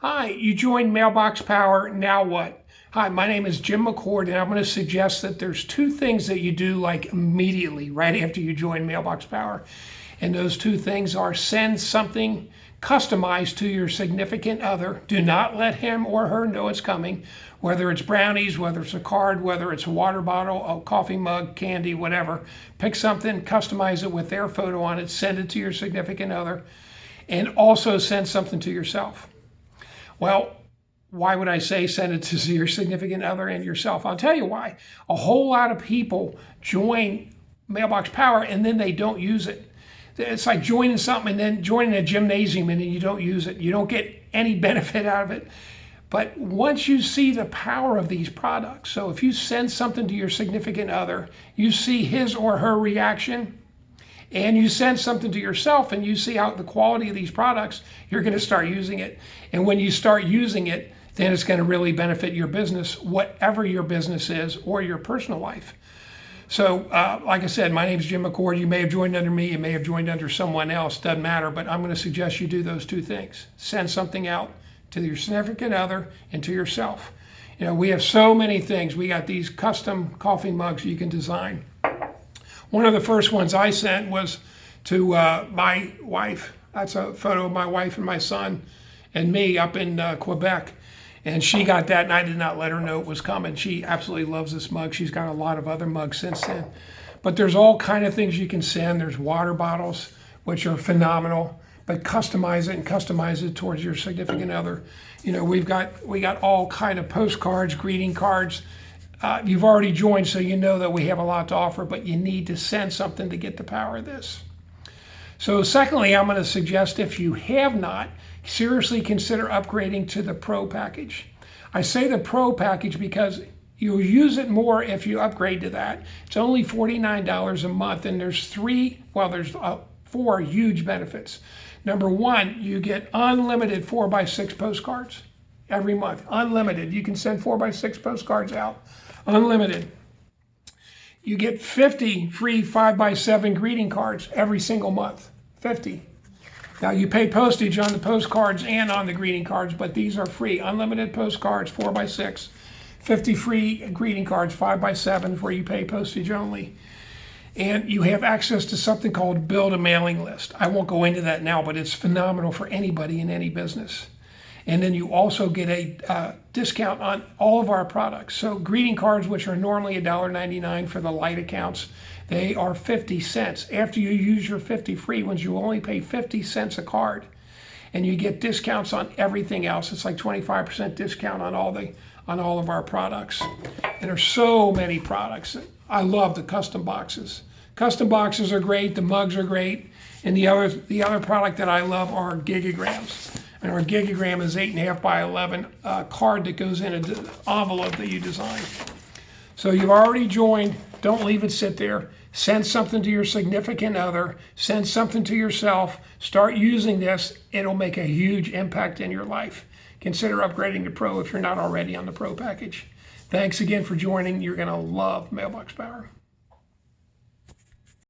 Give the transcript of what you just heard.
Hi, you joined Mailbox Power, now what? Hi, my name is Jim McCord, and I'm going to suggest that there's two things that you do like immediately right after you join Mailbox Power. And those two things are send something customized to your significant other. Do not let him or her know it's coming, whether it's brownies, whether it's a card, whether it's a water bottle, a coffee mug, candy, whatever. Pick something, customize it with their photo on it, send it to your significant other, and also send something to yourself. Well, why would I say send it to your significant other and yourself? I'll tell you why. A whole lot of people join Mailbox Power and then they don't use it. It's like joining something and then joining a gymnasium and then you don't use it. You don't get any benefit out of it. But once you see the power of these products, so if you send something to your significant other, you see his or her reaction, and you send something to yourself and you see how the quality of these products, you're going to start using it. And when you start using it, then it's going to really benefit your business, whatever your business is or your personal life. So like I said, my name is Jim McCord. You may have joined under me, you may have joined under someone else, doesn't matter, but I'm going to suggest you do those two things. Send something out to your significant other and to yourself. You know, we have so many things. We got these custom coffee mugs you can design. One of the first ones I sent was to my wife. That's a photo of my wife and my son and me up in Quebec. And she got that, and I did not let her know it was coming. She absolutely loves this mug. She's got a lot of other mugs since then. But there's all kind of things you can send. There's water bottles, which are phenomenal, but customize it and customize it towards your significant other. You know, we got all kind of postcards, greeting cards. You've already joined, so you know that we have a lot to offer, but you need to send something to get the power of this. So secondly, I'm going to suggest if you have not, seriously consider upgrading to the Pro package. I say the Pro package because you'll use it more if you upgrade to that. It's only $49 a month, and there's four huge benefits. Number one, you get unlimited 4x6 postcards every month. Unlimited. You can send 4x6 postcards out. Unlimited. You get 50 free 5x7 greeting cards every single month. 50. Now you pay postage on the postcards and on the greeting cards, but these are free. Unlimited postcards, 4x6. 50 free greeting cards, 5x7, where you pay postage only. And you have access to something called Build a Mailing List. I won't go into that now, but it's phenomenal for anybody in any business. And then you also get a discount on all of our products. So greeting cards, which are normally $1.99 for the light accounts, they are 50 cents. After you use your 50 free ones, you only pay 50 cents a card. And you get discounts on everything else. It's like 25% discount on all of our products. And there's so many products. I love the custom boxes. Custom boxes are great, the mugs are great, and the other product that I love are gigograms. And our gigagram is 8.5 by 11 card that goes in an envelope that you design. So you've already joined. Don't leave it sit there. Send something to your significant other. Send something to yourself. Start using this. It'll make a huge impact in your life. Consider upgrading to Pro if you're not already on the Pro package. Thanks again for joining. You're going to love Mailbox Power.